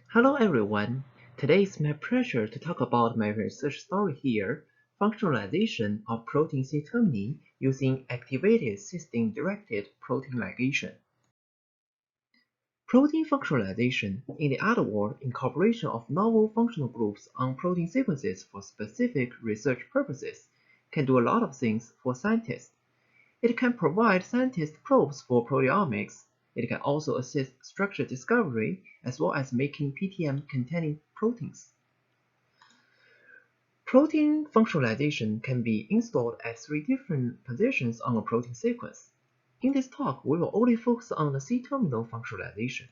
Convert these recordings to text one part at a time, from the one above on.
Hello everyone. Today it's my pleasure to talk about my research story here, functionalization of protein C-termini using activated cysteine-directed protein ligation. Protein functionalization, in the other words, incorporation of novel functional groups on protein sequences for specific research purposes, can do a lot of things for scientists. It can provide scientists probes for proteomics. It can also assist structure discovery as well as making PTM-containing proteins. Protein functionalization can be installed at 3 different positions on a protein sequence. In this talk, we will only focus on the C-terminal functionalization.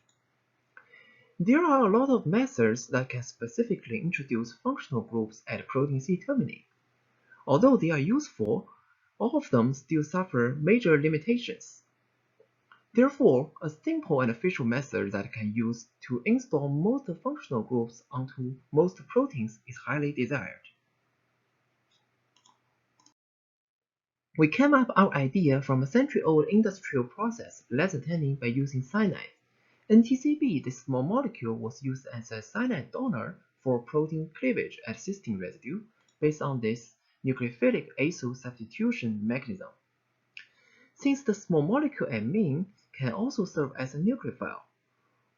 There are a lot of methods that can specifically introduce functional groups at protein C-termini. Although they are useful, all of them still suffer major limitations. Therefore, a simple and efficient method that can use to install most functional groups onto most proteins is highly desired. We came up our idea from a century-old industrial process, laser-tanning by using cyanide. NTCB, this small molecule, was used as a cyanide donor for protein cleavage at cysteine residue based on this nucleophilic acyl substitution mechanism. Since the small molecule amine can also serve as a nucleophile,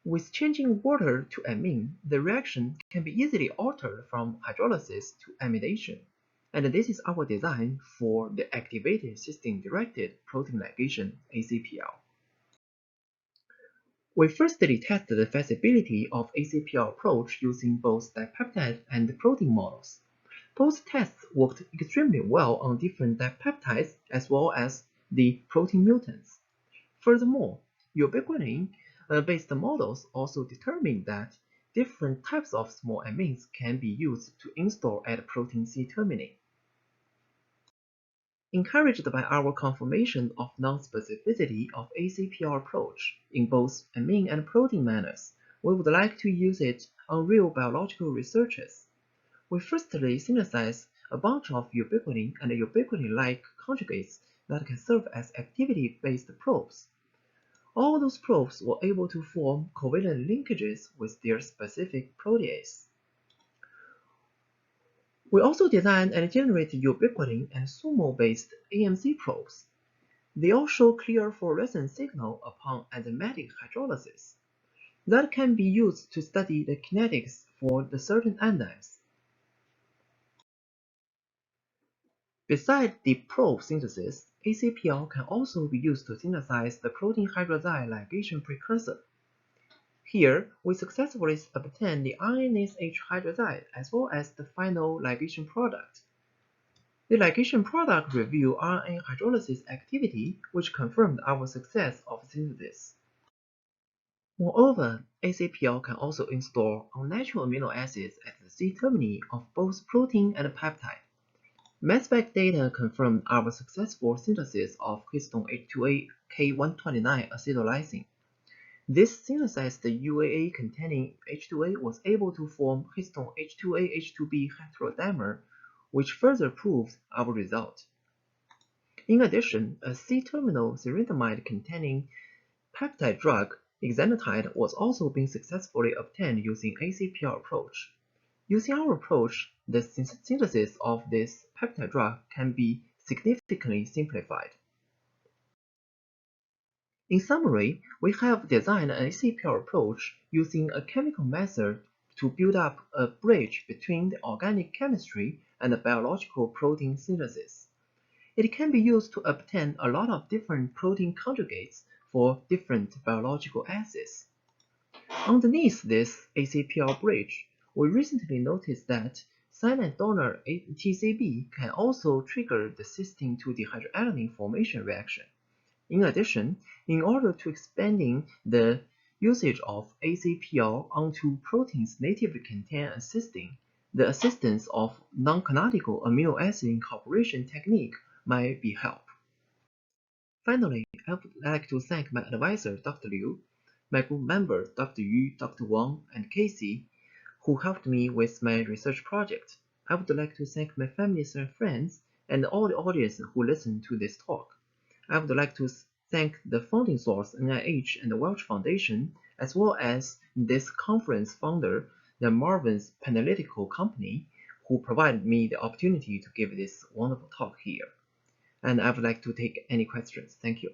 with changing water to amine, the reaction can be easily altered from hydrolysis to amidation. And this is our design for the activated cysteine-directed protein ligation ACPL. We firstly tested the feasibility of ACPL approach using both dipeptide and protein models. Both tests worked extremely well on different dipeptides as well as the protein mutants. Furthermore, ubiquitin-based models also determined that different types of small amines can be used to install at protein C-termini. Encouraged by our confirmation of non-specificity of ACPL approach in both amine and protein manners, we would like to use it on real biological researches. We firstly synthesize a bunch of ubiquitin and ubiquitin-like conjugates that can serve as activity-based probes. All those probes were able to form covalent linkages with their specific protease. We also designed and generated ubiquitin and sumo-based AMC probes. They all show clear fluorescent signal upon enzymatic hydrolysis. That can be used to study the kinetics for the certain enzymes. Besides the probe synthesis, ACPL can also be used to synthesize the protein hydrazide ligation precursor. Here, we successfully obtained the RNase H hydrazide as well as the final ligation product. The ligation product revealed RNA hydrolysis activity, which confirmed our success of synthesis. Moreover, ACPL can also install unnatural amino acids at the C-termini of both protein and peptide. Mass spec data confirmed our successful synthesis of histone H2A K129 acetylysine. This synthesized UAA containing H2A was able to form histone H2A H2B heterodimer, which further proves our result. In addition, a C-terminal cyrinamide containing peptide drug, exenatide, was also being successfully obtained using ACPL approach. Using our approach, the synthesis of this peptide drug can be significantly simplified. In summary, we have designed an ACPL approach using a chemical method to build up a bridge between the organic chemistry and the biological protein synthesis. It can be used to obtain a lot of different protein conjugates for different biological assays. Underneath this ACPL bridge, we recently noticed that cyanide donor TCB can also trigger the cysteine to dehydroalanine formation reaction. In addition, in order to expanding the usage of ACPL onto proteins natively contain a cysteine, the assistance of non-canonical amino acid incorporation technique might be help. Finally, I would like to thank my advisor, Dr. Liu, my group members, Dr. Yu, Dr. Wang, and Casey, who helped me with my research project. I would like to thank my family and friends and all the audience who listened to this talk. I would like to thank the funding source NIH and the Welch Foundation as well as this conference founder, the Marvin's Panalytical Company, who provided me the opportunity to give this wonderful talk here. And I would like to take any questions. Thank you.